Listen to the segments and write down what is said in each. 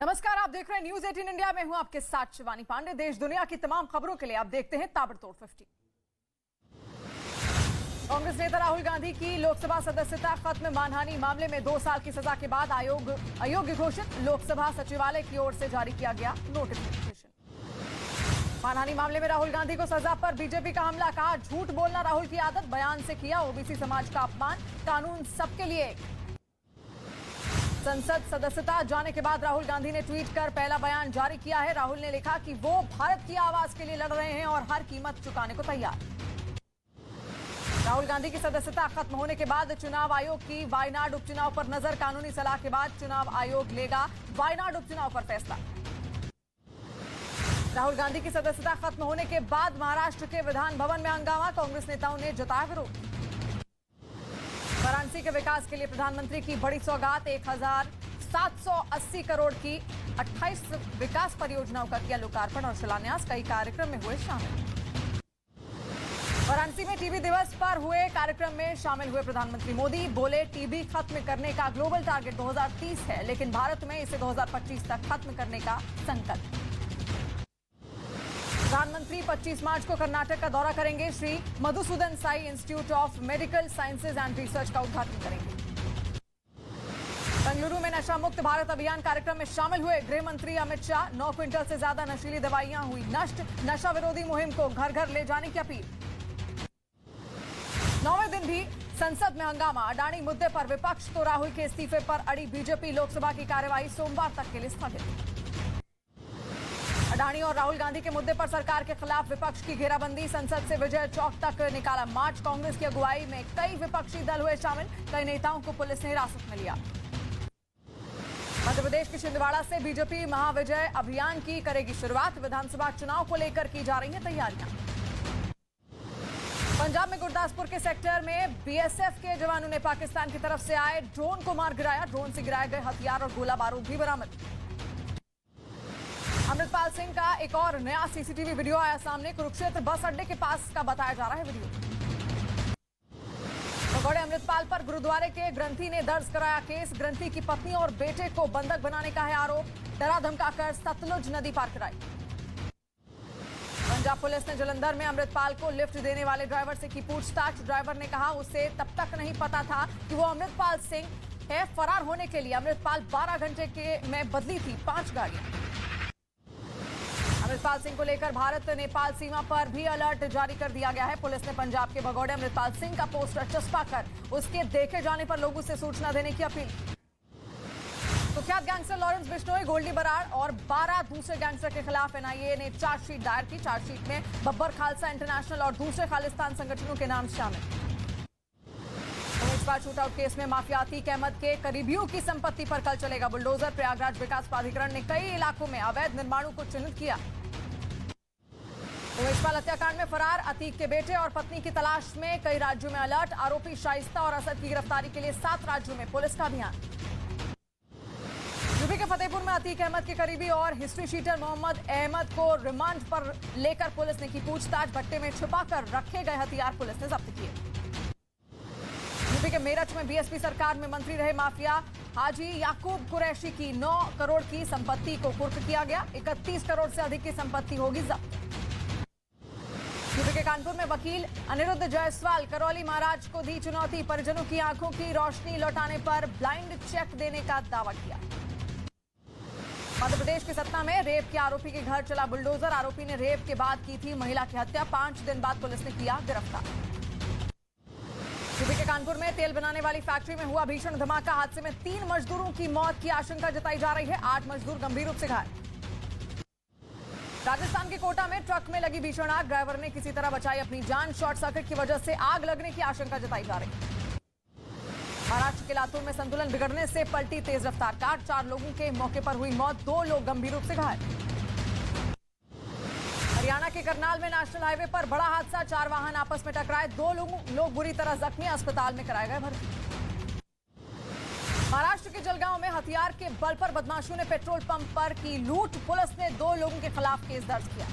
नमस्कार, आप देख रहे हैं न्यूज 18 इंडिया में हूं आपके साथ शिवानी पांडे। देश दुनिया की तमाम खबरों के लिए आप देखते हैं ताबड़तोड़ 50। कांग्रेस नेता राहुल गांधी की लोकसभा सदस्यता खत्म। मानहानि मामले में 2 साल की सजा के बाद आयोग अयोग्य घोषित। लोकसभा सचिवालय की ओर से जारी किया गया नोटिफिकेशन। मानहानि मामले में राहुल गांधी को सजा पर बीजेपी का हमला। कहा, झूठ बोलना राहुल की आदत, बयान से किया ओबीसी समाज का अपमान, कानून सबके लिए। संसद सदस्यता जाने के बाद राहुल गांधी ने ट्वीट कर पहला बयान जारी किया है। राहुल ने लिखा कि वो भारत की आवाज के लिए लड़ रहे हैं और हर कीमत चुकाने को तैयार। राहुल गांधी की सदस्यता खत्म होने के बाद चुनाव आयोग की वायनाड उपचुनाव पर नजर। कानूनी सलाह के बाद चुनाव आयोग लेगा वायनाड उपचुनाव पर फैसला। राहुल गांधी की सदस्यता खत्म होने के बाद महाराष्ट्र के विधान भवन में हंगामा। कांग्रेस नेताओं ने जताया विरोध। वाराणसी के विकास के लिए प्रधानमंत्री की बड़ी सौगात। 1780 करोड़ की 28 विकास परियोजनाओं का किया लोकार्पण और शिलान्यास। कई कार्यक्रम में हुए शामिल। वाराणसी में टीबी दिवस पर हुए कार्यक्रम में शामिल हुए प्रधानमंत्री मोदी। बोले, टीबी खत्म करने का ग्लोबल टारगेट 2030 है, लेकिन भारत में इसे 2025 तक खत्म करने का संकल्प। प्रधानमंत्री 25 मार्च को कर्नाटक का दौरा करेंगे। Shri Madhusudan Sai institute of medical sciences and research का उद्घाटन करेंगे। बेंगलुरु में नशा मुक्त भारत अभियान कार्यक्रम में शामिल हुए गृह मंत्री अमित शाह। 9 क्विंटल से ज्यादा नशीली दवाइयां हुई नष्ट। नशा विरोधी मुहिम को घर घर ले जाने की अपील। 9वें दिन भी संसद में हंगामा। अडानी मुद्दे पर विपक्ष तो राहुल के इस्तीफे पर अड़ी बीजेपी। लोकसभा की कार्यवाही सोमवार तक के लिए स्थगित। अडानी और राहुल गांधी के मुद्दे पर सरकार के खिलाफ विपक्ष की घेराबंदी। संसद से विजय चौक तक निकाला मार्च। कांग्रेस की अगुवाई में कई विपक्षी दल हुए शामिल। कई नेताओं को पुलिस ने हिरासत में लिया। मध्य प्रदेश के छिंदवाड़ा से बीजेपी महाविजय अभियान की करेगी शुरुआत। विधानसभा चुनाव को लेकर की जा रही हैं तैयारियां। पंजाब में गुरदासपुर के सेक्टर में बीएसएफ के जवानों ने पाकिस्तान की तरफ से आए ड्रोन को मार गिराया। ड्रोन से गिराए गए हथियार और गोला बारूद भी बरामद। अमृतपाल सिंह का एक और नया सीसीटीवी वीडियो आया सामने। कुरुक्षेत्र बस अड्डे के पास का बताया जा रहा है वीडियो। भगौड़े अमृतपाल पर गुरुद्वारे के ग्रंथी ने दर्ज कराया केस। ग्रंथी की पत्नी और बेटे को बंधक बनाने का है आरोप। डरा धमकाकर सतलुज नदी पार कराई। पंजाब पुलिस ने जलंधर में अमृतपाल को लिफ्ट देने वाले ड्राइवर से की पूछताछ। ड्राइवर ने कहा उसे तब तक नहीं पता था कि वो अमृतपाल सिंह है। फरार होने के लिए अमृतपाल 12 घंटे में बदली थी 5 गाड़ियां। अमृतपाल सिंह को लेकर भारत नेपाल सीमा पर भी अलर्ट जारी कर दिया गया है। पुलिस ने पंजाब के भगौड़े अमृतपाल सिंह का पोस्टर चस्पा कर उसके देखे जाने पर लोगों से सूचना देने की अपील। कुख्यात गैंगस्टर लॉरेंस बिश्नोई, गोल्डी बराड़ और 12 दूसरे गैंगस्टर के खिलाफ एनआईए ने चार्जशीट दायर की। चार्जशीट में बब्बर खालसा इंटरनेशनल और दूसरे खालिस्तान संगठनों के नाम शामिल। शूटआउट केस में माफिया अतीक अहमद के करीबियों की संपत्ति पर कल चलेगा बुलडोजर। प्रयागराज विकास प्राधिकरण ने कई इलाकों में अवैध निर्माणों को चिन्हित किया। उमेशपाल हत्याकांड में फरार अतीक के बेटे और पत्नी की तलाश में कई राज्यों में अलर्ट। आरोपी शाइस्ता और असद की गिरफ्तारी के लिए 7 राज्यों में पुलिस का अभियान। यूपी के फतेहपुर में अतीक अहमद के करीबी और हिस्ट्री शीटर मोहम्मद अहमद को रिमांड पर लेकर पुलिस ने की पूछताछ। भट्टे में छुपाकर रखे गए हथियार पुलिस ने जब्त किए। यूपी के मेरठ में बीएसपी सरकार में मंत्री रहे माफिया हाजी याकूब कुरैशी की 9 करोड़ की संपत्ति को कुर्क किया गया। 31 करोड़ से अधिक की संपत्ति होगी जब्त। यूपी के कानपुर में वकील अनिरुद्ध जायसवाल करौली महाराज को दी चुनौती। परिजनों की आंखों की रोशनी लौटाने पर ब्लाइंड चेक देने का दावा किया। मध्य प्रदेश के सतना में रेप के आरोपी के घर चला बुलडोजर। आरोपी ने रेप के बाद की थी महिला की हत्या। 5 दिन बाद पुलिस ने किया गिरफ्तार। यूपी के कानपुर में तेल बनाने वाली फैक्ट्री में हुआ भीषण धमाका। हादसे में 3 मजदूरों की मौत की आशंका जताई जा रही है। 8 मजदूर गंभीर रूप से घायल। राजस्थान के कोटा में ट्रक में लगी भीषण आग। ड्राइवर ने किसी तरह बचाई अपनी जान। शॉर्ट सर्किट की वजह से आग लगने की आशंका जताई जा रही है। महाराष्ट्र के लातूर में संतुलन बिगड़ने से पलटी तेज रफ्तार कार। 4 लोगों के मौके पर हुई मौत। 2 लोग गंभीर रूप से घायल। हरियाणा के करनाल में नेशनल हाईवे पर बड़ा हादसा। 4 वाहन आपस में टकराए। 2 लोग बुरी तरह जख्मी, अस्पताल में कराए गए भर्ती। महाराष्ट्र के जलगांव में हथियार के बल पर बदमाशों ने पेट्रोल पंप पर की लूट। पुलिस ने 2 लोगों के खिलाफ केस दर्ज किया।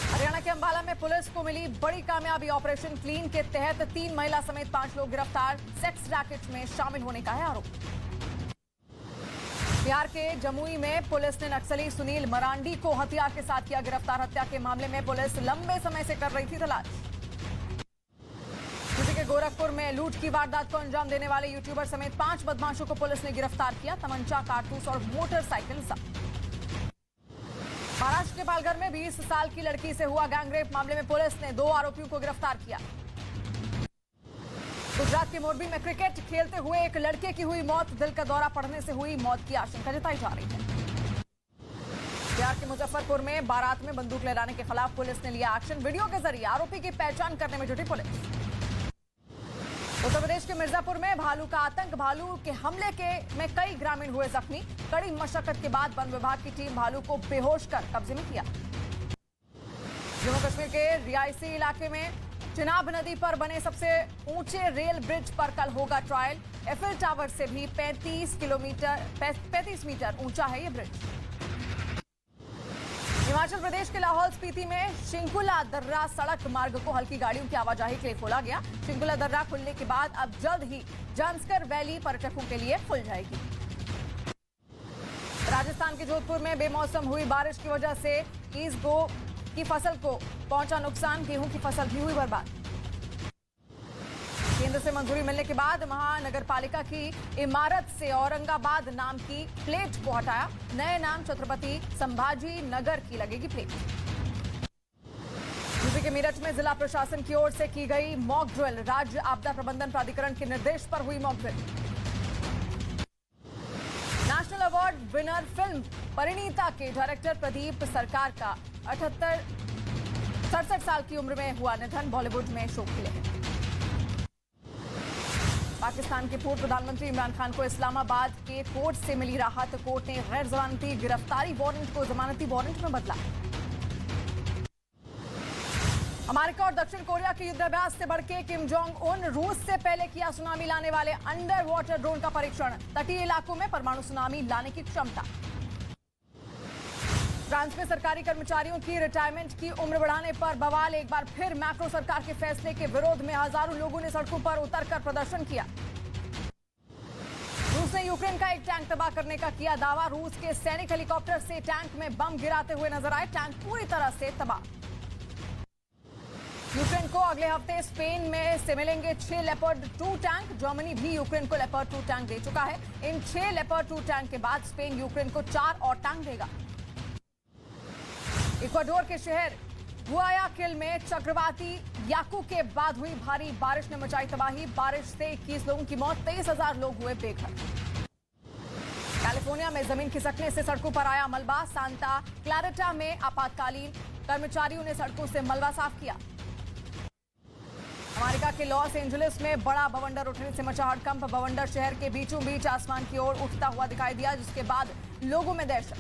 हरियाणा के अंबाला में पुलिस को मिली बड़ी कामयाबी। ऑपरेशन क्लीन के तहत 3 महिला समेत 5 लोग गिरफ्तार। सेक्स रैकेट में शामिल होने का है आरोप। बिहार के जमुई में पुलिस ने नक्सली सुनील मरांडी को हथियार के साथ किया गिरफ्तार। हत्या के मामले में पुलिस लंबे समय से कर रही थी तलाश। यूपी के गोरखपुर में लूट की वारदात को अंजाम देने वाले यूट्यूबर समेत 5 बदमाशों को पुलिस ने गिरफ्तार किया। तमंचा, कारतूस और मोटरसाइकिल जब्त। महाराष्ट्र के पालघर में 20 साल की लड़की से हुआ गैंगरेप मामले में पुलिस ने 2 आरोपियों को गिरफ्तार किया। गुजरात के मोरबी में क्रिकेट खेलते हुए एक लड़के की हुई मौत। दिल का दौरा पड़ने से हुई मौत की आशंका जताई जा रही है। बिहार के मुजफ्फरपुर में बारात में बंदूक लहराने के खिलाफ पुलिस ने लिया एक्शन। वीडियो के जरिए आरोपी की पहचान करने में जुटी पुलिस। उत्तर प्रदेश के मिर्जापुर में भालू का आतंक। भालू के हमले में कई ग्रामीण हुए जख्मी। कड़ी मशक्कत के बाद वन विभाग की टीम भालू को बेहोश कर कब्जे में किया। जम्मू कश्मीर के रियासी इलाके में चिनाब नदी पर बने सबसे ऊंचे रेल ब्रिज पर कल होगा ट्रायल। एफिल टावर से भी 35 मीटर ऊंचा है ये ब्रिज। हिमाचल प्रदेश के लाहौल स्पीति में शिंकुला दर्रा सड़क मार्ग को हल्की गाड़ियों की आवाजाही के लिए खोला गया। शिंकुला दर्रा खुलने के बाद अब जल्द ही जांस्कर वैली पर्यटकों के लिए खुल जाएगी। राजस्थान के जोधपुर में बेमौसम हुई बारिश की वजह से ईसगो की फसल को पहुंचा नुकसान। गेहूं की फसल भी हुई बर्बाद। केंद्र से मंजूरी मिलने के बाद महानगरपालिका की इमारत से औरंगाबाद नाम की प्लेट को हटाया। नए नाम छत्रपति संभाजी नगर की लगेगी प्लेट। यूपी के मेरठ में जिला प्रशासन की ओर से की गई मॉक ड्रिल। राज्य आपदा प्रबंधन प्राधिकरण के निर्देश पर हुई mock drill. National award winner film Parineeta के डायरेक्टर प्रदीप सरकार का 67 साल की उम्र में हुआ निधन। बॉलीवुड में शोक खिले हैं। पाकिस्तान के पूर्व प्रधानमंत्री इमरान खान को इस्लामाबाद के कोर्ट से मिली राहत। कोर्ट ने गैर जमानती गिरफ्तारी वारंट को जमानती वारंट में बदला। अमेरिका और दक्षिण कोरिया के युद्धाभ्यास से बढ़ के किम जोंग उन रूस से पहले किया सुनामी लाने वाले अंडर वाटर ड्रोन का परीक्षण। तटीय इलाकों में परमाणु सुनामी लाने की क्षमता। फ्रांस में सरकारी कर्मचारियों की रिटायरमेंट की उम्र बढ़ाने पर बवाल। एक बार फिर मैक्रो सरकार के फैसले के विरोध में हजारों लोगों ने सड़कों पर उतरकर प्रदर्शन किया। रूस ने यूक्रेन का एक टैंक तबाह करने का किया दावा। रूस के सैनिक हेलीकॉप्टर से टैंक में बम गिराते हुए नजर आए। टैंक पूरी तरह से तबाह। यूक्रेन को अगले हफ्ते स्पेन में से मिलेंगे 6 लेपर्ड 2 टैंक। जर्मनी भी यूक्रेन को लेपर्ड 2 टैंक दे चुका है। इन 6 लेपर्ड 2 टैंक के बाद स्पेन यूक्रेन को 4 और टैंक देगा। इक्वाडोर के शहर गुआयाकिल में चक्रवाती याकू के बाद हुई भारी बारिश ने मचाई तबाही। बारिश से 21 लोगों की मौत, 23,000 लोग हुए बेघर। कैलिफोर्निया में जमीन खिसकने से सड़कों पर आया मलबा। सांता क्लारेटा में आपातकालीन कर्मचारियों ने सड़कों से मलबा साफ किया। अमेरिका के लॉस एंजलिस में बड़ा बवंडर उठने से मचा हड़कंप। बवंडर शहर के बीचों बीच आसमान की ओर उठता हुआ दिखाई दिया, जिसके बाद लोगों में दहशत।